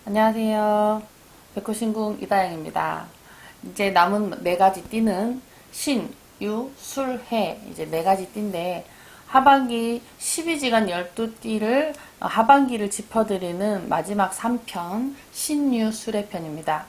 안녕하세요. 백호신궁 이다영입니다. 이제 남은 네 가지 띠는 신, 유, 술, 해. 이제 네 가지 띠인데, 하반기 12지간 12띠를, 하반기를 짚어드리는 마지막 3편, 신유, 술의 편입니다.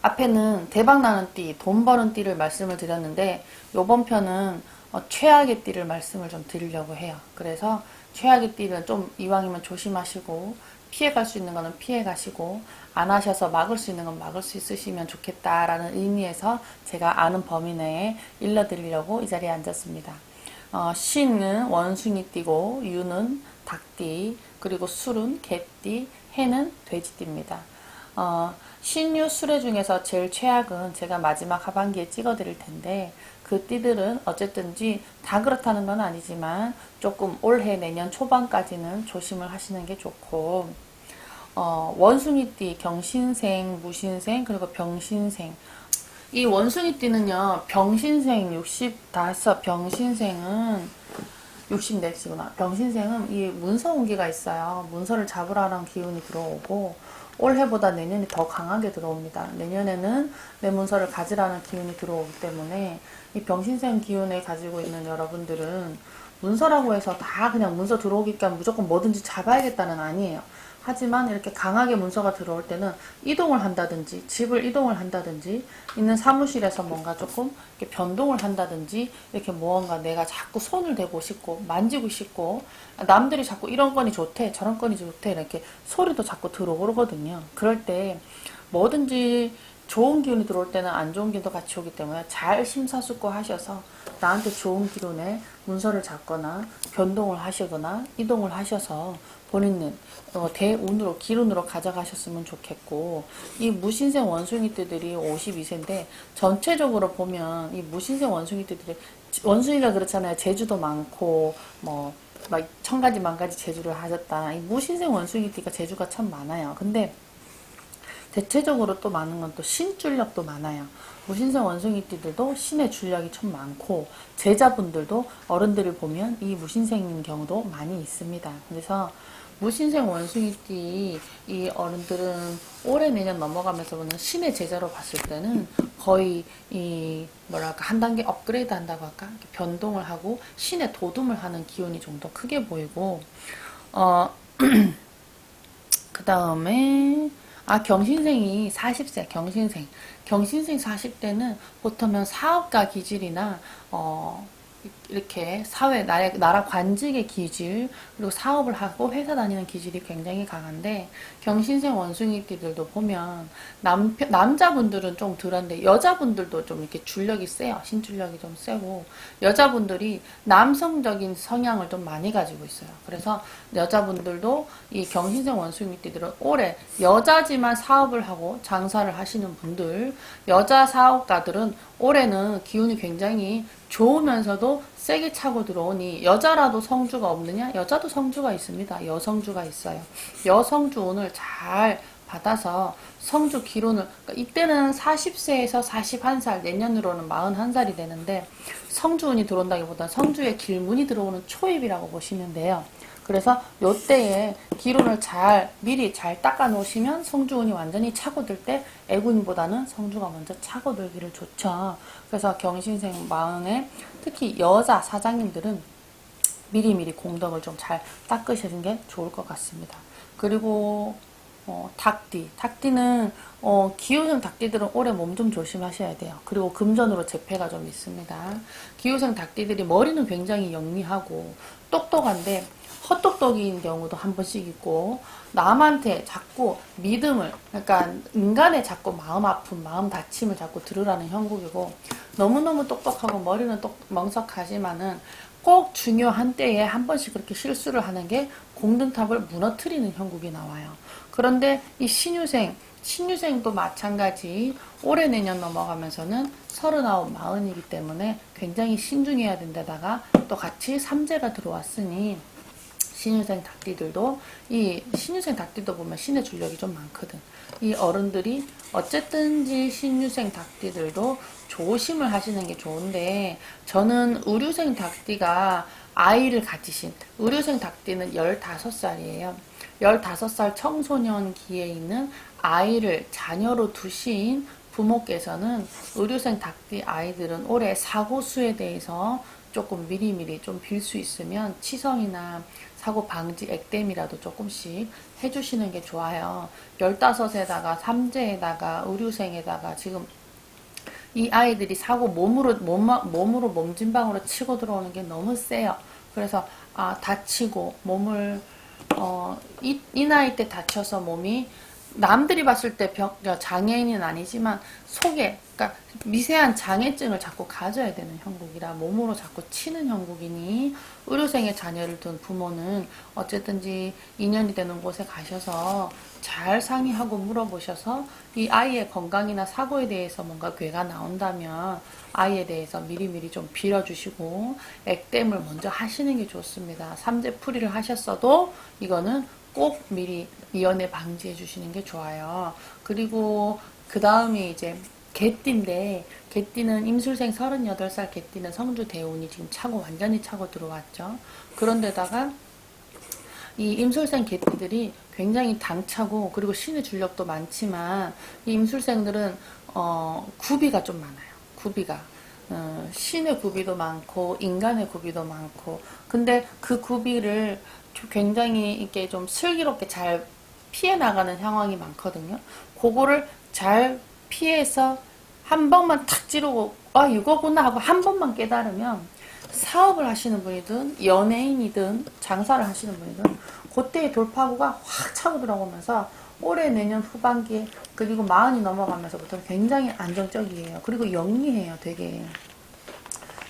앞에는 대박나는 띠, 돈 버는 띠를 말씀을 드렸는데, 요번 편은 최악의 띠를 말씀을 좀 드리려고 해요. 그래서 최악의 띠는 좀 이왕이면 조심하시고, 피해갈 수 있는 거는 피해가시고, 안 하셔서 막을 수 있는 건 막을 수 있으시면 좋겠다라는 의미에서 제가 아는 범위 내에 일러드리려고 이 자리에 앉았습니다. 신은 원숭이 띠고, 유는 닭띠, 그리고 술은 개띠, 해는 돼지띠입니다. 신유 수레 중에서 제일 최악은 제가 마지막 하반기에 찍어드릴 텐데, 그 띠들은 어쨌든지 다 그렇다는 건 아니지만 조금 올해 내년 초반까지는 조심을 하시는 게 좋고, 원숭이띠, 경신생, 무신생, 그리고 병신생. 이 원숭이띠는요, 병신생 60 다 했어. 병신생은 64시구나. 병신생은 이 문서 온기가 있어요. 문서를 잡으라는 기운이 들어오고, 올해보다 내년이 더 강하게 들어옵니다. 내년에는 내 문서를 가지라는 기운이 들어오기 때문에 이 병신생 기운을 가지고 있는 여러분들은 문서라고 해서 다 그냥 문서 들어오기까 무조건 뭐든지 잡아야겠다는 아니에요. 하지만 이렇게 강하게 문서가 들어올 때는 이동을 한다든지 집을 이동을 한다든지 있는 사무실에서 뭔가 조금 이렇게 변동을 한다든지 이렇게 무언가 내가 자꾸 손을 대고 싶고 만지고 싶고 남들이 자꾸 이런 건이 좋대 저런 건이 좋대 이렇게 소리도 자꾸 들어오거든요. 그럴 때 뭐든지 좋은 기운이 들어올 때는 안 좋은 기운도 같이 오기 때문에 잘 심사숙고하셔서 나한테 좋은 기운에 문서를 잡거나 변동을 하시거나 이동을 하셔서 본인은 대운으로 기운으로 가져가셨으면 좋겠고, 이 무신생 원숭이띠들이 52세인데 전체적으로 보면 이 무신생 원숭이띠들이 원숭이가 그렇잖아요. 재주도 많고 뭐 막 천가지 만가지 재주를 하셨다. 이 무신생 원숭이띠가 재주가 참 많아요. 근데 대체적으로 또 많은 건 또 신줄력도 많아요. 무신생 원숭이띠들도 신의 줄력이 참 많고 제자분들도 어른들을 보면 이 무신생인 경우도 많이 있습니다. 그래서 무신생 원숭이띠 이 어른들은 올해 내년 넘어가면서는 신의 제자로 봤을 때는 거의 이 뭐랄까 한 단계 업그레이드 한다고 할까 변동을 하고 신의 도둠을 하는 기운이 좀 더 크게 보이고 그 다음에 경신생이 40세 경신생 40대는 보통은 사업가 기질이나 이렇게 사회 나라 관직의 기질 그리고 사업을 하고 회사 다니는 기질이 굉장히 강한데 경신생 원숭이띠들도 보면 남자분들은 좀 덜한데 여자분들도 좀 이렇게 줄력이 세요. 신줄력이 좀 세고 여자분들이 남성적인 성향을 좀 많이 가지고 있어요. 그래서 여자분들도 이 경신생 원숭이띠들은 올해 여자지만 사업을 하고 장사를 하시는 분들 여자 사업가들은 올해는 기운이 굉장히 좋으면서도 세게 차고 들어오니 여자라도 성주가 없느냐? 여자도 성주가 있습니다. 여성주가 있어요. 여성주 운을 잘 받아서 성주 기운을 그러니까 이때는 40세에서 41살 내년으로는 41살이 되는데 성주운이 들어온다기보다 성주의 길문이 들어오는 초입이라고 보시면 돼요. 그래서 요때에 기운을 미리 잘 닦아 놓으시면 성주운이 완전히 차고들 때 애군보다는 성주가 먼저 차고들기를 좋죠. 그래서 경신생 마흔에 특히 여자 사장님들은 미리미리 공덕을 좀 잘 닦으시는 게 좋을 것 같습니다. 그리고 닭띠는 기후생 닭띠들은 올해 몸 좀 조심하셔야 돼요. 그리고 금전으로 재패가 좀 있습니다. 기후생 닭띠들이 머리는 굉장히 영리하고 똑똑한데 헛똑똑인 경우도 한 번씩 있고 남한테 자꾸 믿음을 그러니까 인간의 자꾸 마음 아픔 마음 다침을 자꾸 들으라는 형국이고 너무너무 똑똑하고 머리는 멍석하지만은 꼭 중요한 때에 한 번씩 그렇게 실수를 하는 게 공든탑을 무너뜨리는 형국이 나와요. 그런데 이 신유생도 마찬가지 올해 내년 넘어가면서는 39, 40이기 때문에 굉장히 신중해야 된데다가 또 같이 삼재가 들어왔으니 신유생 닭띠들도 이 신유생 닭띠도 보면 신의 줄력이 좀 많거든. 이 어른들이 어쨌든지 신유생 닭띠들도 조심을 하시는 게 좋은데 저는 의류생 닭띠가 아이를 가지신 의류생 닭띠는 15살이에요. 15살 청소년기에 있는 아이를 자녀로 두신 부모께서는 의료생 닭띠 아이들은 올해 사고 수에 대해서 조금 미리미리 좀 빌 수 있으면 치성이나 사고 방지 액땜이라도 조금씩 해주시는 게 좋아요. 15에다가 삼재에다가 의료생에다가 지금 이 아이들이 사고 몸으로 몸진방으로 치고 들어오는 게 너무 세요. 그래서 다치고 몸을 이 나이 때 다쳐서 몸이 남들이 봤을 때 장애인은 아니지만 속에 그러니까 미세한 장애증을 자꾸 가져야 되는 형국이라 몸으로 자꾸 치는 형국이니 의료생의 자녀를 둔 부모는 어쨌든지 인연이 되는 곳에 가셔서 잘 상의하고 물어보셔서 이 아이의 건강이나 사고에 대해서 뭔가 괴가 나온다면 아이에 대해서 미리미리 좀 빌어주시고 액땜을 먼저 하시는 게 좋습니다. 삼재풀이를 하셨어도 이거는 꼭 미리 미연에 방지해 주시는 게 좋아요. 그리고 그 다음이 이제 개띠인데 개띠는 임술생 38살 개띠는 성주 대운이 지금 완전히 차고 들어왔죠. 그런데다가 이 임술생 개띠들이 굉장히 당차고 그리고 신의 줄력도 많지만 이 임술생들은 구비가 좀 많아요. 구비가 신의 구비도 많고 인간의 구비도 많고 근데 그 구비를 굉장히 이렇게 좀 슬기롭게 잘 피해 나가는 상황이 많거든요. 그거를 잘 피해서 한 번만 탁 찌르고 이거구나 하고 한 번만 깨달으면 사업을 하시는 분이든 연예인이든 장사를 하시는 분이든 그때의 돌파구가 확 차고 들어오면서 올해 내년 후반기에 그리고 40이 넘어가면서부터 굉장히 안정적이에요. 그리고 영리해요. 되게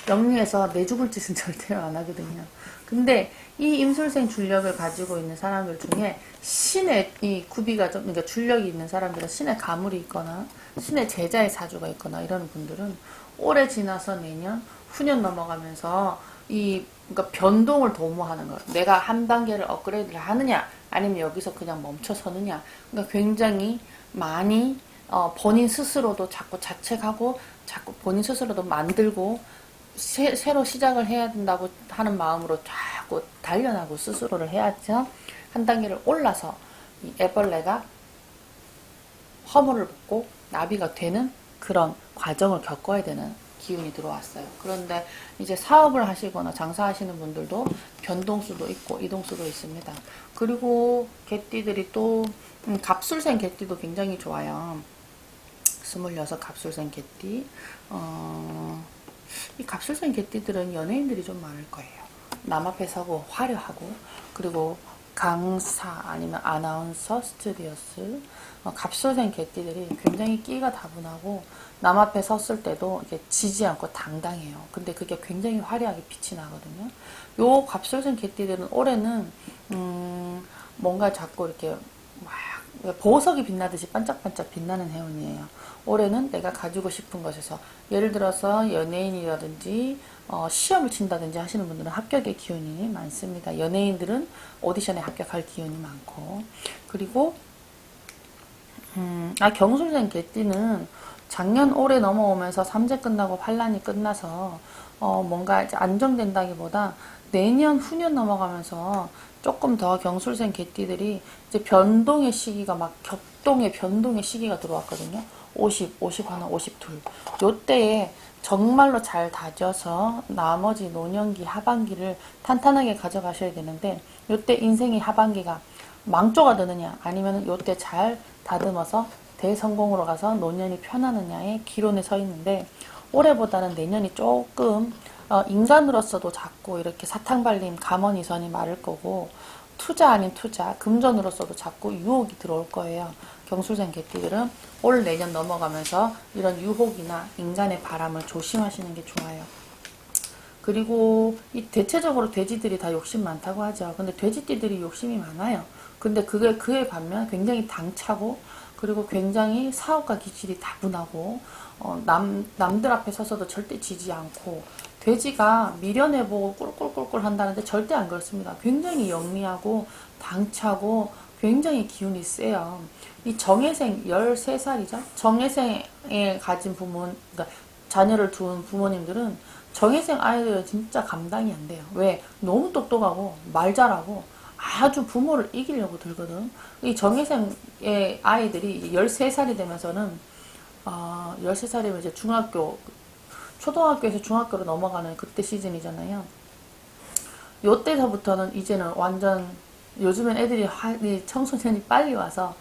영리해서 내 죽을 짓은 절대 안 하거든요. 근데 이 임술생 줄력을 가지고 있는 사람들 중에 신의 이 구비가 좀 그러니까 줄력이 있는 사람들은 신의 가물이 있거나 신의 제자의 사주가 있거나 이런 분들은 올해 지나서 내년 후년 넘어가면서 그러니까 변동을 도모하는 거예요. 내가 한 단계를 업그레이드를 하느냐 아니면 여기서 그냥 멈춰서느냐. 그러니까 굉장히 많이 본인 스스로도 자꾸 자책하고 자꾸 본인 스스로도 만들고 새로 시작을 해야 된다고 하는 마음으로 자꾸 단련하고 스스로를 해야죠. 한 단계를 올라서 이 애벌레가 허물을 벗고 나비가 되는 그런 과정을 겪어야 되는 기운이 들어왔어요. 그런데 이제 사업을 하시거나 장사하시는 분들도 변동수도 있고 이동수도 있습니다. 그리고 개띠들이 또 갑술생 개띠도 굉장히 좋아요. 26 갑술생 개띠 이 갑술생 개띠들은 연예인들이 좀 많을 거예요. 남 앞에 서고 화려하고 그리고 강사 아니면 아나운서, 스튜디오스 갑술생 개띠들이 굉장히 끼가 다분하고 남 앞에 섰을 때도 이게 지지 않고 당당해요. 근데 그게 굉장히 화려하게 빛이 나거든요. 요 갑술생 개띠들은 올해는 뭔가 자꾸 이렇게 막 보석이 빛나듯이 반짝반짝 빛나는 해운이에요. 올해는 내가 가지고 싶은 것에서 예를 들어서 연예인이라든지 시험을 친다든지 하시는 분들은 합격의 기운이 많습니다. 연예인들은 오디션에 합격할 기운이 많고 그리고 경술생 개띠는 작년 올해 넘어오면서 삼재 끝나고 환란이 끝나서 뭔가 이제 안정된다기보다 내년 후년 넘어가면서 조금 더 경술생 개띠들이 이제 변동의 시기가 막 격동의 변동의 시기가 들어왔거든요. 50, 51, 52. 요때에 정말로 잘 다져서 나머지 노년기 하반기를 탄탄하게 가져가셔야 되는데 요때 인생의 하반기가 망조가 되느냐 아니면 요때 잘 다듬어서 대성공으로 가서 노년이 편하느냐의 기론에 서 있는데 올해보다는 내년이 조금 인간으로서도 자꾸 이렇게 사탕발림 가머니선이 마를 거고 투자 아닌 투자 금전으로서도 자꾸 유혹이 들어올 거예요. 경술생 개띠들은 올 내년 넘어가면서 이런 유혹이나 인간의 바람을 조심하시는 게 좋아요. 그리고 이 대체적으로 돼지들이 다 욕심 많다고 하죠. 근데 돼지띠들이 욕심이 많아요. 근데 그에 반면 굉장히 당차고 그리고 굉장히 사업가 기질이 다분하고 남들 앞에 서서도 절대 지지 않고 돼지가 미련해보고 꿀꿀꿀꿀 한다는데 절대 안 그렇습니다. 굉장히 영리하고 당차고 굉장히 기운이 세요. 이 정혜생 13살이죠. 정혜생에 가진 그러니까 자녀를 둔 부모님들은 정혜생 아이들은 진짜 감당이 안 돼요. 왜? 너무 똑똑하고 말 잘하고 아주 부모를 이기려고 들거든. 이 정혜생의 아이들이 13살이 되면서는 13살이면 이제 초등학교에서 중학교로 넘어가는 그때 시즌이잖아요. 요때서부터는 이제는 완전 요즘엔 애들이 이 청소년이 빨리 와서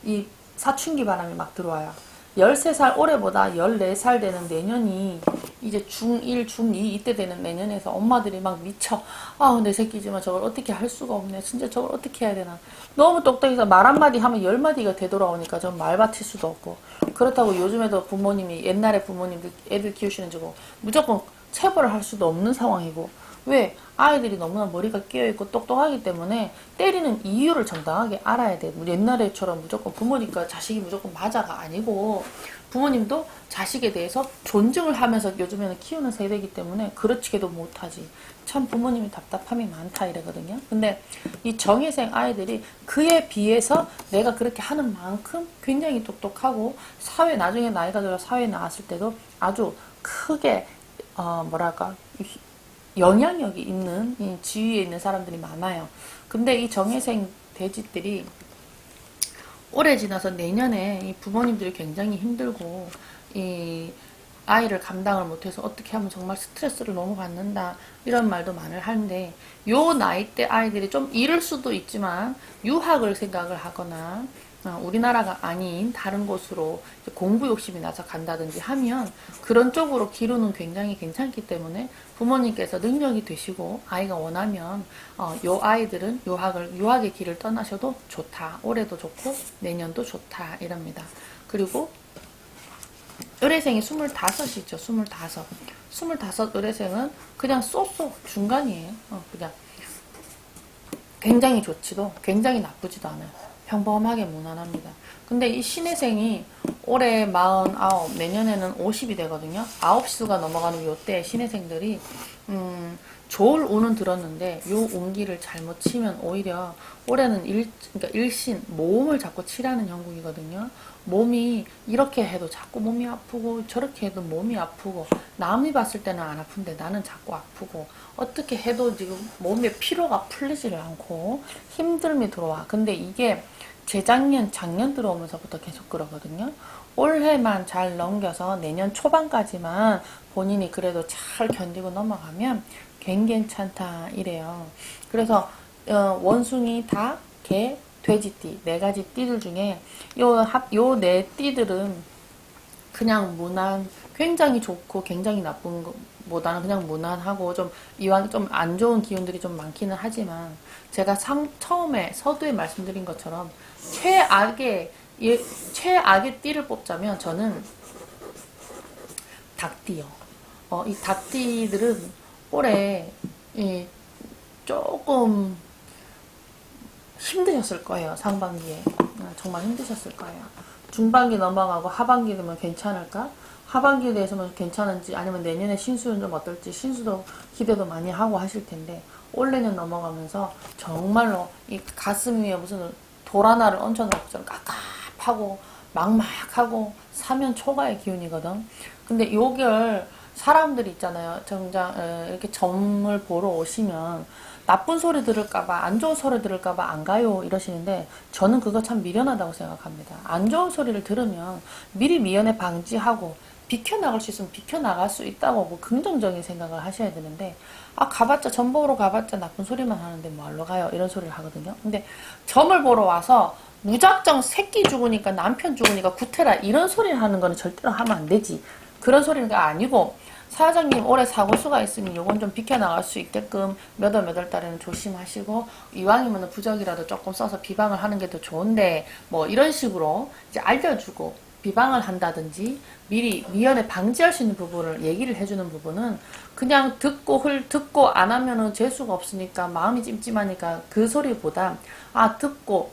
이 사춘기 바람이 막 들어와요. 13살 올해보다 14살 되는 내년이 이제 중1, 중2 이때 되는 내년에서 엄마들이 막 미쳐. 아, 내 새끼지만 저걸 어떻게 할 수가 없네. 진짜 저걸 어떻게 해야 되나. 너무 똑똑해서 말 한마디 하면 10마디가 되돌아오니까 전 말 받칠 수도 없고. 그렇다고 요즘에도 부모님이 옛날에 부모님들 애들 키우시는 저거 무조건 체벌을 할 수도 없는 상황이고. 왜? 아이들이 너무나 머리가 끼어있고 똑똑하기 때문에 때리는 이유를 정당하게 알아야 돼. 옛날에처럼 무조건 부모니까 자식이 무조건 맞아가 아니고 부모님도 자식에 대해서 존중을 하면서 요즘에는 키우는 세대이기 때문에 그렇지게도 못하지. 참 부모님이 답답함이 많다 이러거든요. 근데 이 정혜생 아이들이 그에 비해서 내가 그렇게 하는 만큼 굉장히 똑똑하고 나중에 나이가 들어 사회에 나왔을 때도 아주 크게 뭐랄까 영향력이 있는 이 지위에 있는 사람들이 많아요. 근데 이 정혜생 돼지들이 오래 지나서 내년에 이 부모님들이 굉장히 힘들고 이 아이를 감당을 못해서 어떻게 하면 정말 스트레스를 너무 받는다 이런 말도 많이 하는데 요 나이 때 아이들이 좀 이를 수도 있지만 유학을 생각을 하거나 우리나라가 아닌 다른 곳으로 공부 욕심이 나서 간다든지 하면 그런 쪽으로 기르는 굉장히 괜찮기 때문에 부모님께서 능력이 되시고 아이가 원하면 요 아이들은 유학의 길을 떠나셔도 좋다. 올해도 좋고 내년도 좋다. 이럽니다. 그리고 의뢰생이 25이죠. 25. 25 의뢰생은 그냥 쏘쏘 중간이에요. 그냥 굉장히 좋지도 굉장히 나쁘지도 않아요. 평범하게 무난합니다. 근데 이 신혜생이 올해 49, 내년에는 50이 되거든요. 9수가 넘어가는 요때 신혜생들이 좋을 운은 들었는데 요 운기를 잘못 치면 오히려 올해는 그러니까 일신, 모험을 자꾸 치라는 형국이거든요. 몸이 이렇게 해도 자꾸 몸이 아프고 저렇게 해도 몸이 아프고 남이 봤을 때는 안 아픈데 나는 자꾸 아프고 어떻게 해도 지금 몸에 피로가 풀리지를 않고 힘듦이 들어와. 근데 이게 작년 들어오면서부터 계속 그러거든요. 올해만 잘 넘겨서 내년 초반까지만 본인이 그래도 잘 견디고 넘어가면 괜찮다 이래요. 그래서 원숭이, 닭, 개, 돼지띠 4가지 띠들 중에 요 4띠들은 그냥 무난, 굉장히 좋고 굉장히 나쁜 것보다는 그냥 무난하고 좀 이왕 좀 안 좋은 기운들이 좀 많기는 하지만 제가 처음에 서두에 말씀드린 것처럼 최악의 띠를 뽑자면 저는 닭띠요. 이 닭띠들은 올해 조금 힘드셨을 거예요. 상반기에. 정말 힘드셨을 거예요. 중반기 넘어가고 하반기 되면 괜찮을까? 하반기에 대해서는 괜찮은지 아니면 내년에 신수는 좀 어떨지 신수도 기대도 많이 하고 하실 텐데 올해는 넘어가면서 정말로 이 가슴 위에 무슨 돌 하나를 얹혀놓은 것처럼 깝깝하고 막막하고 사면 초과의 기운이거든. 근데 요걸 사람들이 있잖아요. 정작 이렇게 점을 보러 오시면 나쁜 소리 들을까봐 안 좋은 소리 들을까봐 안 가요 이러시는데 저는 그거 참 미련하다고 생각합니다. 안 좋은 소리를 들으면 미리 미연에 방지하고 비켜나갈 수 있으면 비켜나갈 수 있다고 뭐 긍정적인 생각을 하셔야 되는데 가봤자 점 보러 가봤자 나쁜 소리만 하는데 뭐하러 가요 이런 소리를 하거든요. 근데 점을 보러 와서 무작정 새끼 죽으니까 남편 죽으니까 구태라 이런 소리를 하는 거는 절대로 하면 안 되지. 그런 소리가 아니고 사장님 올해 사고수가 있으니 요건 좀 비켜나갈 수 있게끔 몇 월 달에는 조심하시고 이왕이면 부적이라도 조금 써서 비방을 하는 게 더 좋은데 뭐 이런 식으로 이제 알려주고 비방을 한다든지 미리 미연에 방지할 수 있는 부분을 얘기를 해주는 부분은 그냥 듣고 안 하면은 재수가 없으니까 마음이 찜찜하니까 그 소리보다 듣고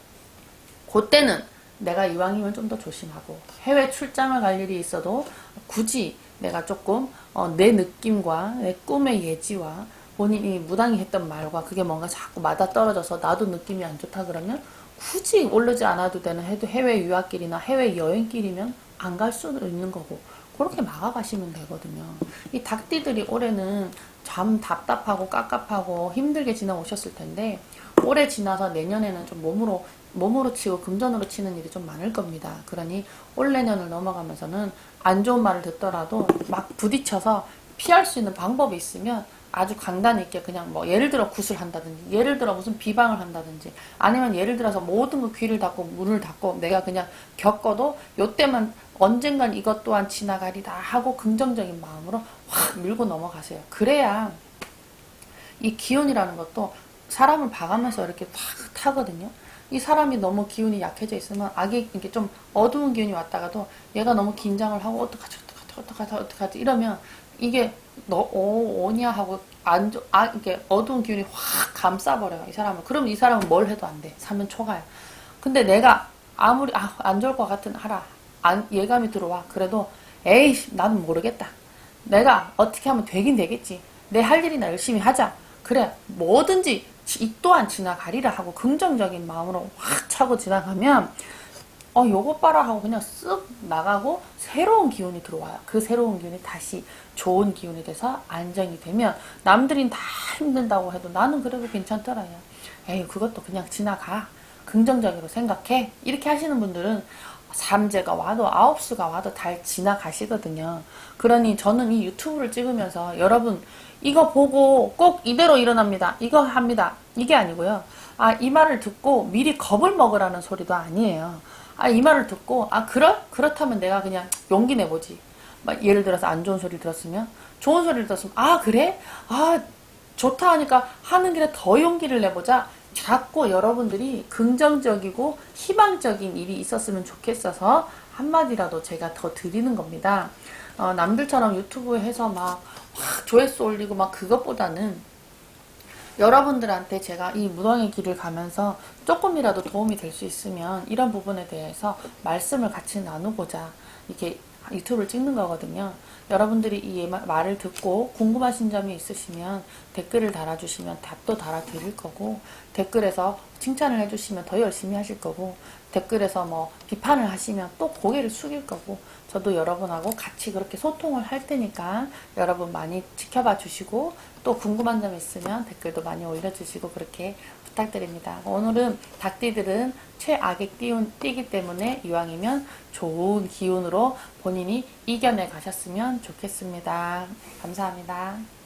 그때는 내가 이왕이면 좀 더 조심하고 해외 출장을 갈 일이 있어도 굳이 내가 조금 내 느낌과 내 꿈의 예지와 본인이 무당히 했던 말과 그게 뭔가 자꾸 맞아떨어져서 나도 느낌이 안 좋다 그러면 굳이 오르지 않아도 되는 해외 유학길이나 해외 여행길이면 안 갈 수도 있는 거고 그렇게 막아가시면 되거든요. 이 닭띠들이 올해는 참 답답하고 깝깝하고 힘들게 지나오셨을 텐데 올해 지나서 내년에는 좀 몸으로 치고 금전으로 치는 일이 좀 많을 겁니다. 그러니 올 내년을 넘어가면서는 안 좋은 말을 듣더라도 막 부딪혀서 피할 수 있는 방법이 있으면 아주 강단 있게 그냥 뭐 예를 들어 굿을 한다든지 예를 들어 무슨 비방을 한다든지 아니면 예를 들어서 모든 거 귀를 닫고 문을 닫고 내가 그냥 겪어도 요때만 언젠간 이것 또한 지나가리다 하고 긍정적인 마음으로 확 밀고 넘어가세요. 그래야 이 기운이라는 것도 사람을 봐가면서 이렇게 확 타거든요. 이 사람이 너무 기운이 약해져 있으면 악이 이렇게 좀 어두운 기운이 왔다가도 얘가 너무 긴장을 하고 어떡하지 이러면 이게 오냐 하고 이렇게 어두운 기운이 확 감싸버려요 이 사람을. 그럼 이 사람은 뭘 해도 안 돼. 사면 초가요. 근데 내가 아무리 안 좋을 것 같은 하라 예감이 들어와. 그래도 에이 나는 모르겠다. 내가 어떻게 하면 되긴 되겠지. 내 할 일이나 열심히 하자. 그래 뭐든지 이 또한 지나가리라 하고 긍정적인 마음으로 확 차고 지나가면 요것 봐라 하고 그냥 쓱 나가고 새로운 기운이 들어와요. 그 새로운 기운이 다시 좋은 기운이 돼서 안정이 되면 남들이 다 힘든다고 해도 나는 그래도 괜찮더라. 에이 그것도 그냥 지나가. 긍정적으로 생각해. 이렇게 하시는 분들은 삼재가 와도 아홉수가 와도 다 지나가시거든요. 그러니 저는 이 유튜브를 찍으면서 여러분 이거 보고 꼭 이대로 일어납니다. 이거 합니다. 이게 아니고요. 이 말을 듣고 미리 겁을 먹으라는 소리도 아니에요. 이 말을 듣고 그렇다면 내가 그냥 용기 내보지. 막 예를 들어서 안 좋은 소리를 들었으면 좋은 소리를 들었으면 그래? 좋다 하니까 하는 길에 더 용기를 내보자. 자꾸 여러분들이 긍정적이고 희망적인 일이 있었으면 좋겠어서 한마디라도 제가 더 드리는 겁니다. 남들처럼 유튜브에 해서 막 조회수 올리고 막 그것보다는 여러분들한테 제가 이 무당의 길을 가면서 조금이라도 도움이 될 수 있으면 이런 부분에 대해서 말씀을 같이 나누고자 이렇게 유튜브를 찍는 거거든요. 여러분들이 이 말을 듣고 궁금하신 점이 있으시면 댓글을 달아주시면 답도 달아드릴 거고, 댓글에서 칭찬을 해주시면 더 열심히 하실 거고, 댓글에서 뭐 비판을 하시면 또 고개를 숙일 거고, 저도 여러분하고 같이 그렇게 소통을 할 테니까 여러분 많이 지켜봐 주시고, 또 궁금한 점 있으면 댓글도 많이 올려주시고 그렇게 부탁드립니다. 오늘은 닭띠들은 최악의 띠기 때문에 이왕이면 좋은 기운으로 본인이 이겨내 가셨으면 좋겠습니다. 감사합니다.